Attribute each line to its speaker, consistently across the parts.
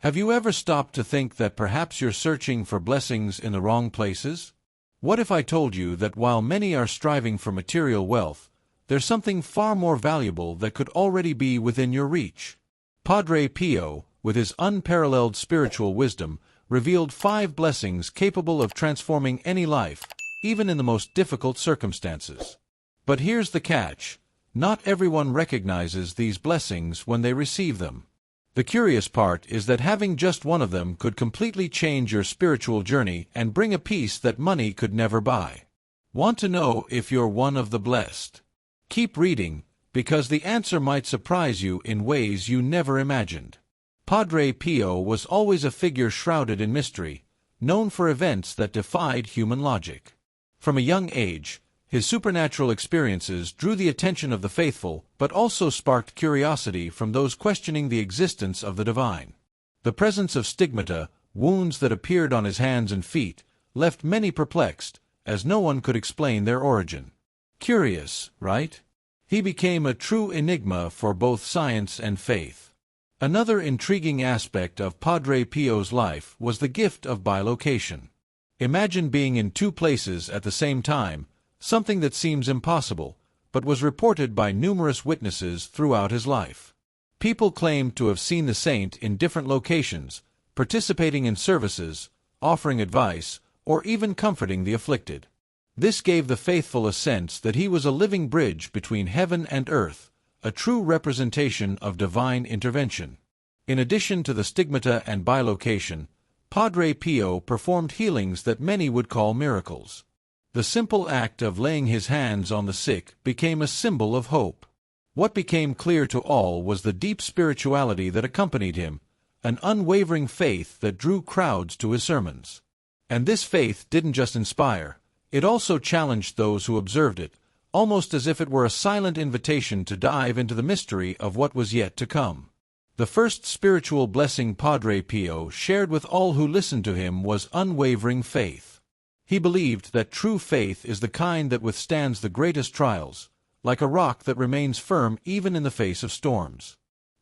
Speaker 1: Have you ever stopped to think that perhaps you're searching for blessings in the wrong places? What if I told you that while many are striving for material wealth, there's something far more valuable that could already be within your reach? Padre Pio, with his unparalleled spiritual wisdom, revealed 5 blessings capable of transforming any life, even in the most difficult circumstances. But here's the catch: not everyone recognizes these blessings when they receive them. The curious part is that having just one of them could completely change your spiritual journey and bring a peace that money could never buy. Want to know if you're one of the blessed? Keep reading, because the answer might surprise you in ways you never imagined. Padre Pio was always a figure shrouded in mystery, known for events that defied human logic. From a young age, his supernatural experiences drew the attention of the faithful, but also sparked curiosity from those questioning the existence of the divine. The presence of stigmata, wounds that appeared on his hands and feet, left many perplexed, as no one could explain their origin. Curious, right? He became a true enigma for both science and faith. Another intriguing aspect of Padre Pio's life was the gift of bilocation. Imagine being in 2 places at the same time, something that seems impossible, but was reported by numerous witnesses throughout his life. People claimed to have seen the saint in different locations, participating in services, offering advice, or even comforting the afflicted. This gave the faithful a sense that he was a living bridge between heaven and earth, a true representation of divine intervention. In addition to the stigmata and bilocation, Padre Pio performed healings that many would call miracles. The simple act of laying his hands on the sick became a symbol of hope. What became clear to all was the deep spirituality that accompanied him, an unwavering faith that drew crowds to his sermons. And this faith didn't just inspire, it also challenged those who observed it, almost as if it were a silent invitation to dive into the mystery of what was yet to come. The first spiritual blessing Padre Pio shared with all who listened to him was unwavering faith. He believed that true faith is the kind that withstands the greatest trials, like a rock that remains firm even in the face of storms.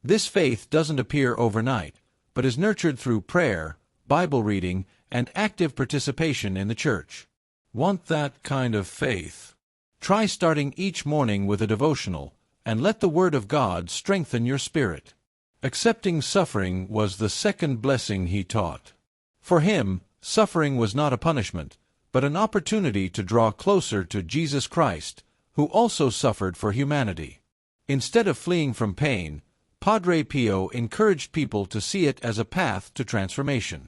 Speaker 1: This faith doesn't appear overnight, but is nurtured through prayer, Bible reading, and active participation in the church. Want that kind of faith? Try starting each morning with a devotional, and let the Word of God strengthen your spirit. Accepting suffering was the second blessing he taught. For him, suffering was not a punishment, but an opportunity to draw closer to Jesus Christ, who also suffered for humanity. Instead of fleeing from pain, Padre Pio encouraged people to see it as a path to transformation.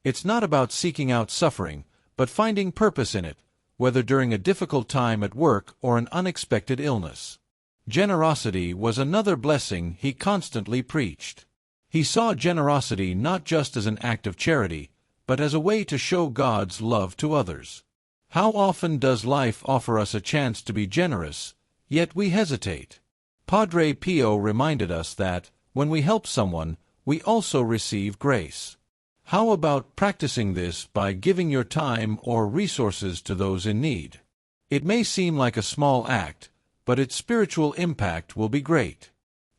Speaker 1: It's not about seeking out suffering, but finding purpose in it, whether during a difficult time at work or an unexpected illness. Generosity was another blessing he constantly preached. He saw generosity not just as an act of charity, but as a way to show God's love to others. How often does life offer us a chance to be generous, yet we hesitate? Padre Pio reminded us that, when we help someone, we also receive grace. How about practicing this by giving your time or resources to those in need? It may seem like a small act, but its spiritual impact will be great.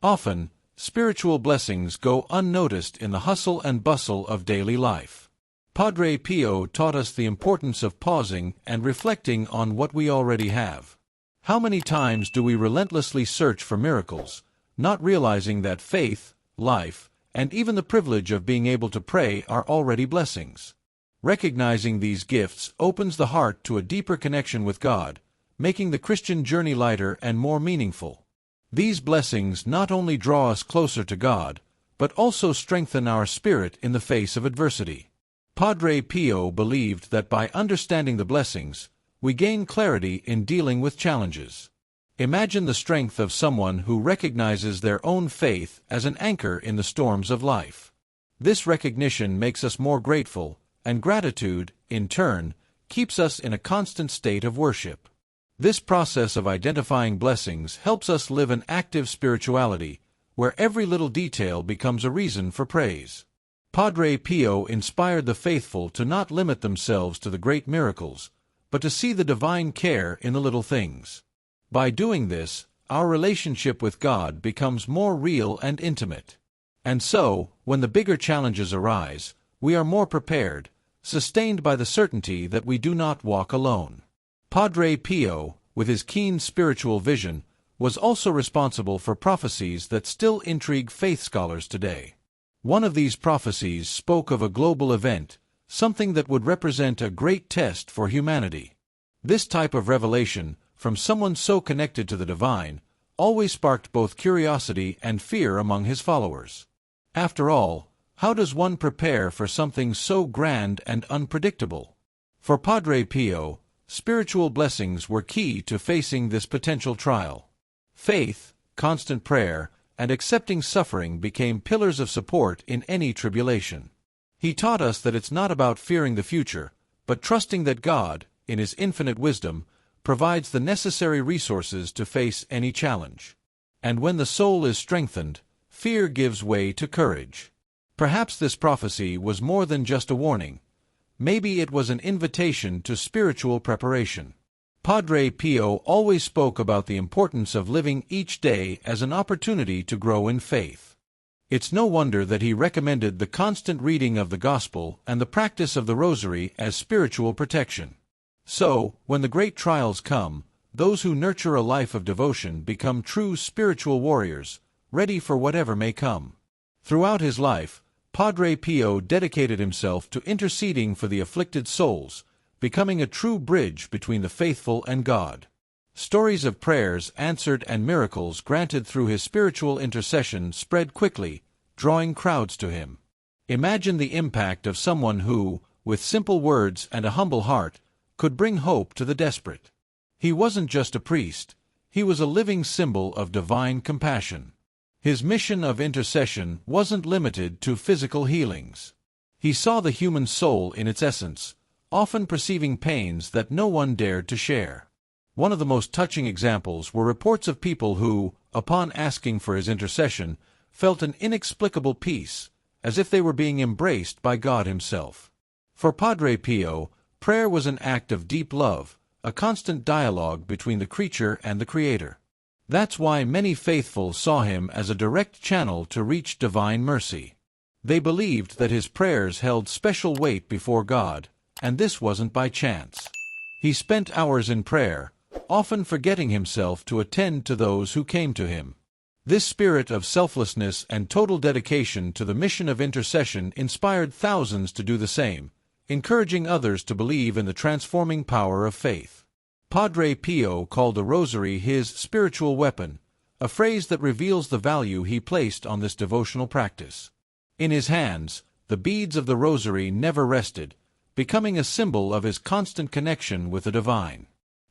Speaker 1: Often, spiritual blessings go unnoticed in the hustle and bustle of daily life. Padre Pio taught us the importance of pausing and reflecting on what we already have. How many times do we relentlessly search for miracles, not realizing that faith, life, and even the privilege of being able to pray are already blessings? Recognizing these gifts opens the heart to a deeper connection with God, making the Christian journey lighter and more meaningful. These blessings not only draw us closer to God, but also strengthen our spirit in the face of adversity. Padre Pio believed that by understanding the blessings, we gain clarity in dealing with challenges. Imagine the strength of someone who recognizes their own faith as an anchor in the storms of life. This recognition makes us more grateful, and gratitude, in turn, keeps us in a constant state of worship. This process of identifying blessings helps us live an active spirituality, where every little detail becomes a reason for praise. Padre Pio inspired the faithful to not limit themselves to the great miracles, but to see the divine care in the little things. By doing this, our relationship with God becomes more real and intimate. And so, when the bigger challenges arise, we are more prepared, sustained by the certainty that we do not walk alone. Padre Pio, with his keen spiritual vision, was also responsible for prophecies that still intrigue faith scholars today. One of these prophecies spoke of a global event, something that would represent a great test for humanity. This type of revelation, from someone so connected to the divine, always sparked both curiosity and fear among his followers. After all, how does one prepare for something so grand and unpredictable? For Padre Pio, spiritual blessings were key to facing this potential trial. Faith, constant prayer, and accepting suffering became pillars of support in any tribulation. He taught us that it's not about fearing the future, but trusting that God, in His infinite wisdom, provides the necessary resources to face any challenge. And when the soul is strengthened, fear gives way to courage. Perhaps this prophecy was more than just a warning. Maybe it was an invitation to spiritual preparation. Padre Pio always spoke about the importance of living each day as an opportunity to grow in faith. It's no wonder that he recommended the constant reading of the Gospel and the practice of the Rosary as spiritual protection. So, when the great trials come, those who nurture a life of devotion become true spiritual warriors, ready for whatever may come. Throughout his life, Padre Pio dedicated himself to interceding for the afflicted souls, becoming a true bridge between the faithful and God. Stories of prayers answered and miracles granted through his spiritual intercession spread quickly, drawing crowds to him. Imagine the impact of someone who, with simple words and a humble heart, could bring hope to the desperate. He wasn't just a priest, he was a living symbol of divine compassion. His mission of intercession wasn't limited to physical healings. He saw the human soul in its essence, often perceiving pains that no one dared to share. One of the most touching examples were reports of people who, upon asking for his intercession, felt an inexplicable peace, as if they were being embraced by God Himself. For Padre Pio, prayer was an act of deep love, a constant dialogue between the creature and the Creator. That's why many faithful saw him as a direct channel to reach divine mercy. They believed that his prayers held special weight before God, and this wasn't by chance. He spent hours in prayer, often forgetting himself to attend to those who came to him. This spirit of selflessness and total dedication to the mission of intercession inspired thousands to do the same, encouraging others to believe in the transforming power of faith. Padre Pio called the Rosary his spiritual weapon, a phrase that reveals the value he placed on this devotional practice. In his hands, the beads of the Rosary never rested, becoming a symbol of his constant connection with the divine.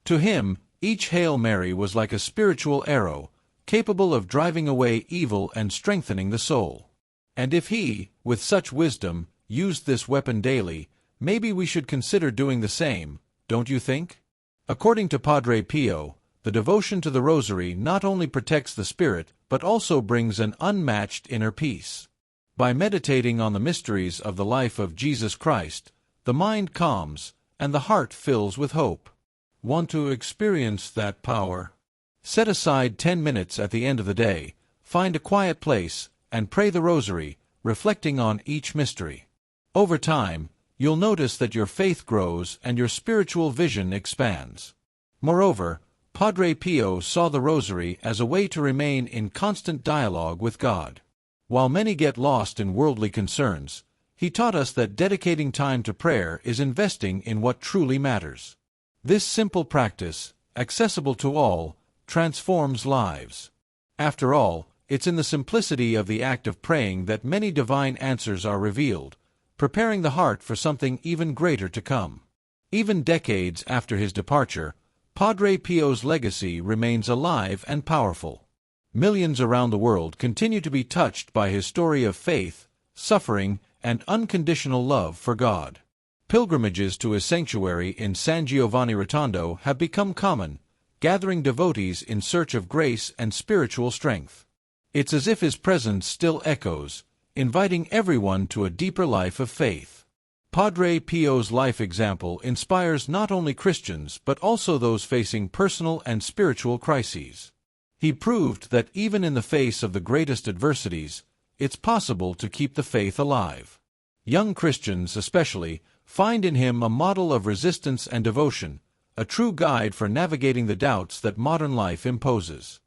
Speaker 1: To him, each Hail Mary was like a spiritual arrow, capable of driving away evil and strengthening the soul. And if he, with such wisdom, used this weapon daily, maybe we should consider doing the same, don't you think? According to Padre Pio, the devotion to the Rosary not only protects the spirit but also brings an unmatched inner peace. By meditating on the mysteries of the life of Jesus Christ, the mind calms, and the heart fills with hope. Want to experience that power? Set aside 10 minutes at the end of the day, find a quiet place, and pray the Rosary, reflecting on each mystery. Over time, you'll notice that your faith grows and your spiritual vision expands. Moreover, Padre Pio saw the Rosary as a way to remain in constant dialogue with God. While many get lost in worldly concerns, he taught us that dedicating time to prayer is investing in what truly matters. This simple practice, accessible to all, transforms lives. After all, it's in the simplicity of the act of praying that many divine answers are revealed, preparing the heart for something even greater to come. Even decades after his departure, Padre Pio's legacy remains alive and powerful. Millions around the world continue to be touched by his story of faith, suffering, and unconditional love for God. Pilgrimages to his sanctuary in San Giovanni Rotondo have become common, gathering devotees in search of grace and spiritual strength. It's as if his presence still echoes, inviting everyone to a deeper life of faith. Padre Pio's life example inspires not only Christians but also those facing personal and spiritual crises. He proved that even in the face of the greatest adversities, it's possible to keep the faith alive. Young Christians, especially, find in him a model of resistance and devotion, a true guide for navigating the doubts that modern life imposes.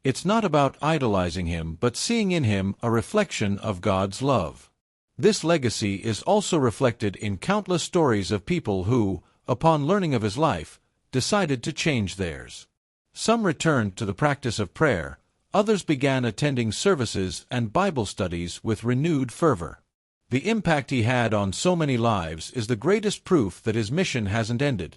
Speaker 1: It's not about idolizing him but seeing in him a reflection of God's love. This legacy is also reflected in countless stories of people who, upon learning of his life, decided to change theirs. Some returned to the practice of prayer, others began attending services and Bible studies with renewed fervor. The impact he had on so many lives is the greatest proof that his mission hasn't ended.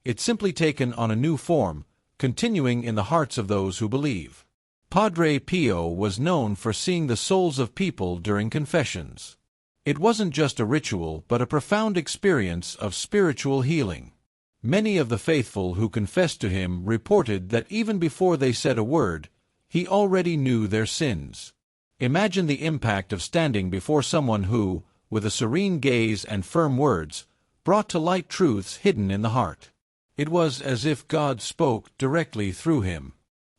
Speaker 1: It's simply taken on a new form, continuing in the hearts of those who believe. Padre Pio was known for seeing the souls of people during confessions. It wasn't just a ritual but a profound experience of spiritual healing. Many of the faithful who confessed to him reported that even before they said a word, he already knew their sins. Imagine the impact of standing before someone who, with a serene gaze and firm words, brought to light truths hidden in the heart. It was as if God spoke directly through him.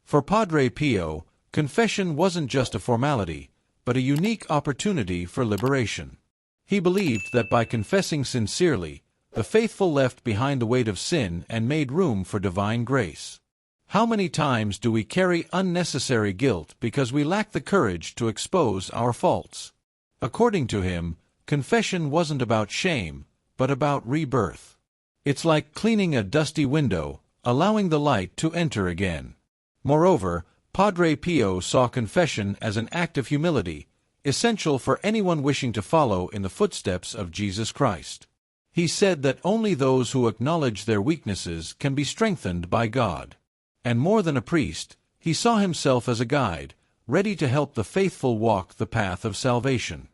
Speaker 1: For Padre Pio, confession wasn't just a formality, but a unique opportunity for liberation. He believed that by confessing sincerely, the faithful left behind the weight of sin and made room for divine grace. How many times do we carry unnecessary guilt because we lack the courage to expose our faults? According to him, confession wasn't about shame, but about rebirth. It's like cleaning a dusty window, allowing the light to enter again. Moreover, Padre Pio saw confession as an act of humility, essential for anyone wishing to follow in the footsteps of Jesus Christ. He said that only those who acknowledge their weaknesses can be strengthened by God. And more than a priest, he saw himself as a guide, ready to help the faithful walk the path of salvation.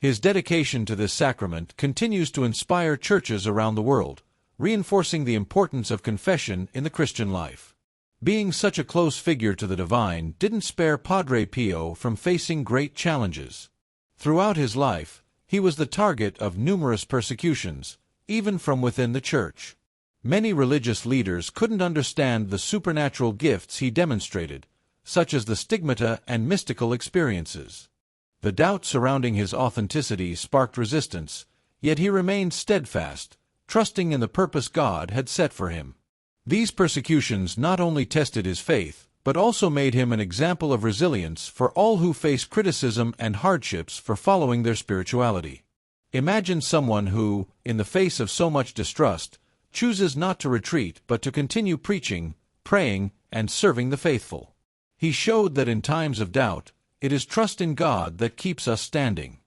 Speaker 1: His dedication to this sacrament continues to inspire churches around the world, reinforcing the importance of confession in the Christian life. Being such a close figure to the divine didn't spare Padre Pio from facing great challenges. Throughout his life, he was the target of numerous persecutions, even from within the church. Many religious leaders couldn't understand the supernatural gifts he demonstrated, such as the stigmata and mystical experiences. The doubt surrounding his authenticity sparked resistance, yet he remained steadfast, trusting in the purpose God had set for him. These persecutions not only tested his faith, but also made him an example of resilience for all who face criticism and hardships for following their spirituality. Imagine someone who, in the face of so much distrust, chooses not to retreat but to continue preaching, praying, and serving the faithful. He showed that in times of doubt, it is trust in God that keeps us standing.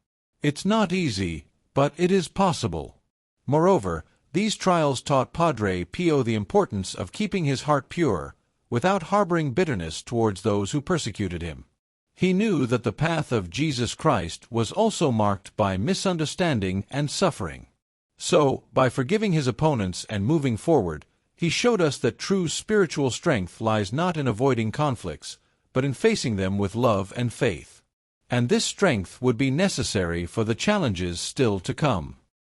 Speaker 1: It's not easy, but it is possible. Moreover, these trials taught Padre Pio the importance of keeping his heart pure, without harboring bitterness towards those who persecuted him. He knew that the path of Jesus Christ was also marked by misunderstanding and suffering. So, by forgiving his opponents and moving forward, he showed us that true spiritual strength lies not in avoiding conflicts, but in facing them with love and faith. And this strength would be necessary for the challenges still to come.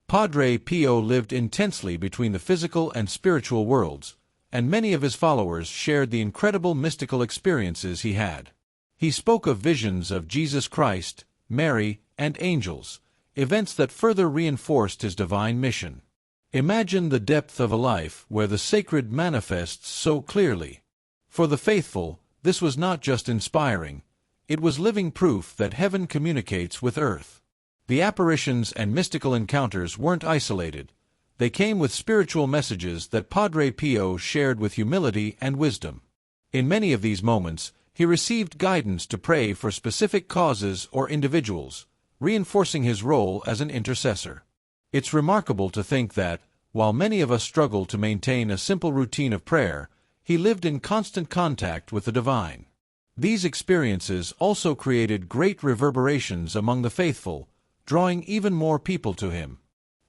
Speaker 1: Padre Pio lived intensely between the physical and spiritual worlds, and many of his followers shared the incredible mystical experiences he had. He spoke of visions of Jesus Christ, Mary, and angels, events that further reinforced his divine mission. Imagine the depth of a life where the sacred manifests so clearly. For the faithful, this was not just inspiring, it was living proof that heaven communicates with earth. The apparitions and mystical encounters weren't isolated. They came with spiritual messages that Padre Pio shared with humility and wisdom. In many of these moments, he received guidance to pray for specific causes or individuals, reinforcing his role as an intercessor. It's remarkable to think that, while many of us struggle to maintain a simple routine of prayer, he lived in constant contact with the divine. These experiences also created great reverberations among the faithful, drawing even more people to him.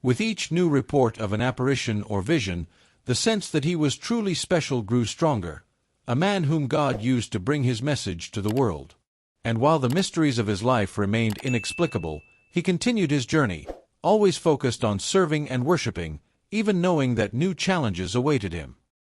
Speaker 1: With each new report of an apparition or vision, the sense that he was truly special grew stronger, a man whom God used to bring his message to the world. And while the mysteries of his life remained inexplicable, he continued his journey, always focused on serving and worshiping, even knowing that new challenges awaited him.